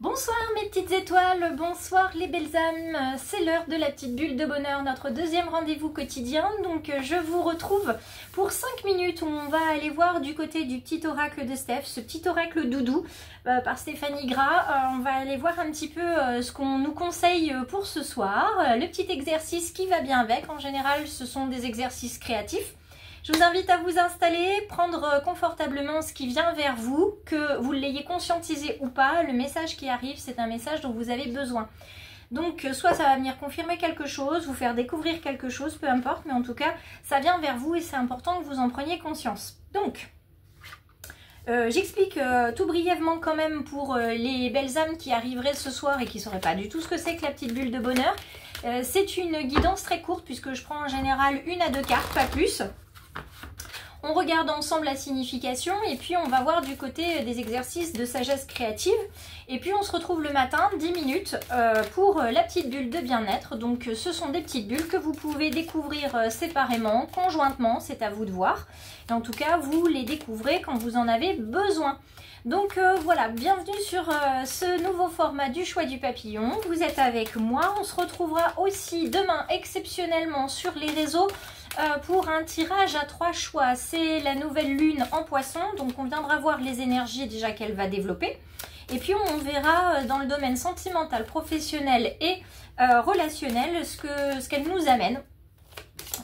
Bonsoir mes petites étoiles, bonsoir les belles âmes, c'est l'heure de la petite bulle de bonheur, notre deuxième rendez-vous quotidien. Donc je vous retrouve pour 5 minutes où on va aller voir du côté du petit oracle de Steph, ce petit oracle doudou par Stéphanie Gras. On va aller voir un petit peu ce qu'on nous conseille pour ce soir, le petit exercice qui va bien avec. En général ce sont des exercices créatifs. Je vous invite à vous installer, prendre confortablement ce qui vient vers vous, que vous l'ayez conscientisé ou pas. Le message qui arrive, c'est un message dont vous avez besoin. Donc, soit ça va venir confirmer quelque chose, vous faire découvrir quelque chose, peu importe. Mais en tout cas, ça vient vers vous et c'est important que vous en preniez conscience. Donc, j'explique tout brièvement quand même pour les belles âmes qui arriveraient ce soir et qui ne sauraient pas du tout ce que c'est que la petite bulle de bonheur. C'est une guidance très courte puisque je prends en général 1 à 2 cartes, pas plus. On regarde ensemble la signification et puis on va voir du côté des exercices de sagesse créative. Et puis on se retrouve le matin, 10 minutes, pour la petite bulle de bien-être. Donc ce sont des petites bulles que vous pouvez découvrir séparément, conjointement, c'est à vous de voir. Et en tout cas, vous les découvrez quand vous en avez besoin. Donc voilà, bienvenue sur ce nouveau format du choix du papillon. Vous êtes avec moi, on se retrouvera aussi demain exceptionnellement sur les réseaux pour un tirage à 3 choix. C'est la nouvelle lune en poisson, donc on viendra voir les énergies déjà qu'elle va développer. Et puis on verra dans le domaine sentimental, professionnel et relationnel ce qu'elle nous amène.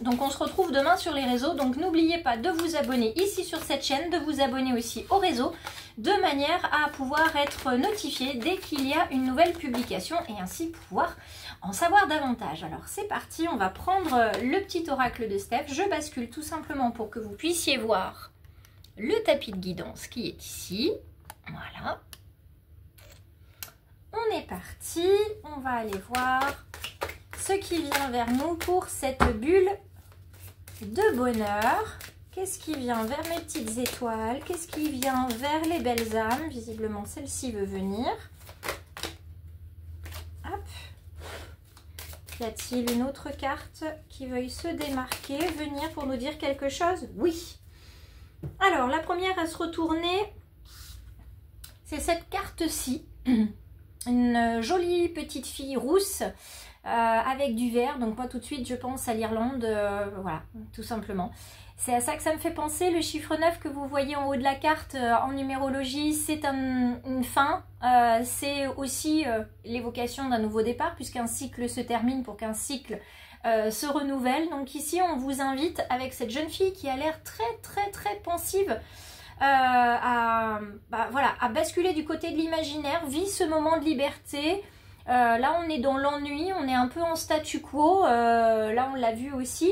Donc on se retrouve demain sur les réseaux, donc n'oubliez pas de vous abonner ici sur cette chaîne, de vous abonner aussi au réseau, de manière à pouvoir être notifié dès qu'il y a une nouvelle publication et ainsi pouvoir en savoir davantage. Alors c'est parti, on va prendre le petit oracle de Steph. Je bascule tout simplement pour que vous puissiez voir le tapis de guidance qui est ici. Voilà. On est parti, on va aller voir ce qui vient vers nous pour cette bulle de bonheur. Qu'est-ce qui vient vers mes petites étoiles? Qu'est-ce qui vient vers les belles âmes? Visiblement, celle-ci veut venir. Hop. Y a-t-il une autre carte qui veuille se démarquer, venir pour nous dire quelque chose? Oui. Alors, la première à se retourner, c'est cette carte-ci. Une jolie petite fille rousse avec du vert. Donc moi, tout de suite, je pense à l'Irlande. Voilà, tout simplement. C'est à ça que ça me fait penser. Le chiffre 9 que vous voyez en haut de la carte en numérologie, c'est une fin. C'est aussi l'évocation d'un nouveau départ, puisqu'un cycle se termine pour qu'un cycle se renouvelle. Donc ici, on vous invite avec cette jeune fille qui a l'air très pensive à basculer du côté de l'imaginaire. Vit ce moment de liberté. Là, on est dans l'ennui, on est un peu en statu quo. Là, on l'a vu aussi.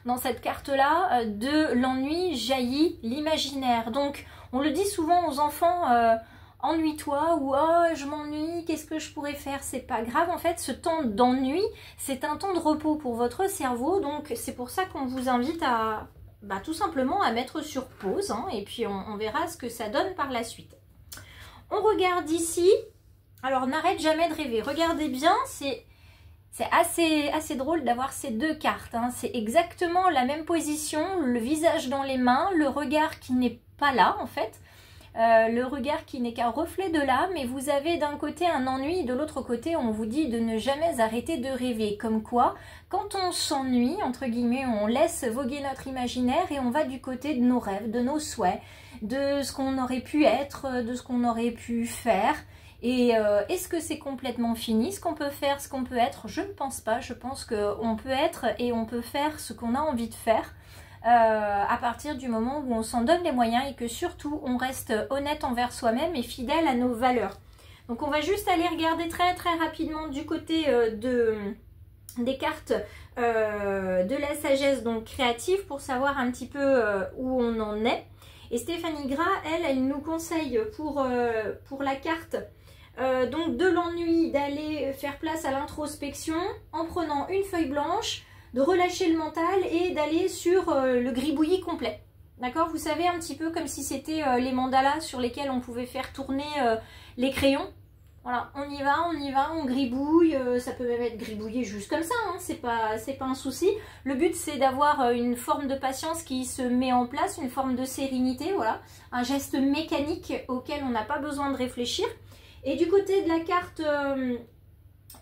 Dans cette carte-là, de l'ennui jaillit l'imaginaire. Donc, on le dit souvent aux enfants, ennuie-toi ou oh, je m'ennuie, qu'est-ce que je pourrais faire? C'est pas grave, en fait, ce temps d'ennui, c'est un temps de repos pour votre cerveau. Donc, c'est pour ça qu'on vous invite à tout simplement à mettre sur pause. Hein, et puis, on verra ce que ça donne par la suite. On regarde ici. Alors, n'arrête jamais de rêver. Regardez bien, c'est assez drôle d'avoir ces deux cartes. Hein. C'est exactement la même position, le visage dans les mains, le regard qui n'est pas là en fait. Le regard qui n'est qu'un reflet de l'âme. Et vous avez d'un côté un ennui, de l'autre côté on vous dit de ne jamais arrêter de rêver. Comme quoi, quand on s'ennuie, entre guillemets, on laisse voguer notre imaginaire et on va du côté de nos rêves, de nos souhaits, de ce qu'on aurait pu être, de ce qu'on aurait pu faire. Et est-ce que c'est complètement fini, ce qu'on peut faire, ce qu'on peut être? Je ne pense pas. Je pense qu'on peut être et on peut faire ce qu'on a envie de faire à partir du moment où on s'en donne les moyens et que surtout on reste honnête envers soi-même et fidèle à nos valeurs. Donc on va juste aller regarder très rapidement du côté des cartes de la sagesse donc créative pour savoir un petit peu où on en est. Et Stéphanie Gras, elle nous conseille pour la carte donc de l'ennui, d'aller faire place à l'introspection en prenant une feuille blanche, de relâcher le mental et d'aller sur le gribouillis complet. D'accord? Vous savez, un petit peu comme si c'était les mandalas sur lesquels on pouvait faire tourner les crayons. Voilà, on y va, on gribouille. Ça peut même être gribouillé juste comme ça, hein, c'est pas un souci. Le but, c'est d'avoir une forme de patience qui se met en place, une forme de sérénité, voilà. Un geste mécanique auquel on n'a pas besoin de réfléchir. Et du côté de la carte,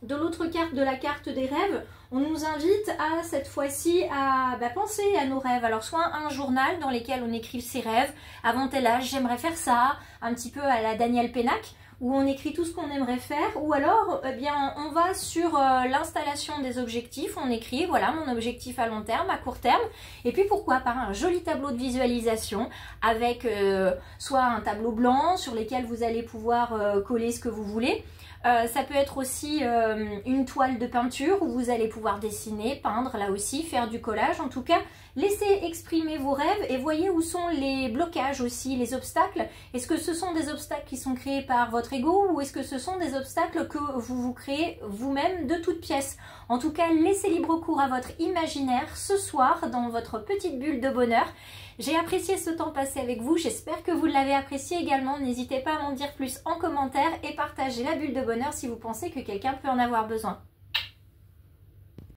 de l'autre carte, de la carte des rêves, on nous invite à cette fois-ci à penser à nos rêves. Alors soit un journal dans lequel on écrit ses rêves, avant tel âge j'aimerais faire ça, un petit peu à la Daniel Pennac, où on écrit tout ce qu'on aimerait faire, ou alors eh bien, on va sur l'installation des objectifs, on écrit voilà mon objectif à long terme, à court terme, et puis pourquoi pas un joli tableau de visualisation avec soit un tableau blanc sur lequel vous allez pouvoir coller ce que vous voulez. Ça peut être aussi une toile de peinture où vous allez pouvoir dessiner, peindre là aussi, faire du collage. En tout cas, laissez exprimer vos rêves et voyez où sont les blocages aussi, les obstacles. Est-ce que ce sont des obstacles qui sont créés par votre ego ou est-ce que ce sont des obstacles que vous vous créez vous-même de toutes pièces? En tout cas, laissez libre cours à votre imaginaire ce soir dans votre petite bulle de bonheur. J'ai apprécié ce temps passé avec vous, j'espère que vous l'avez apprécié également. N'hésitez pas à m'en dire plus en commentaire et partagez la bulle de bonheur si vous pensez que quelqu'un peut en avoir besoin.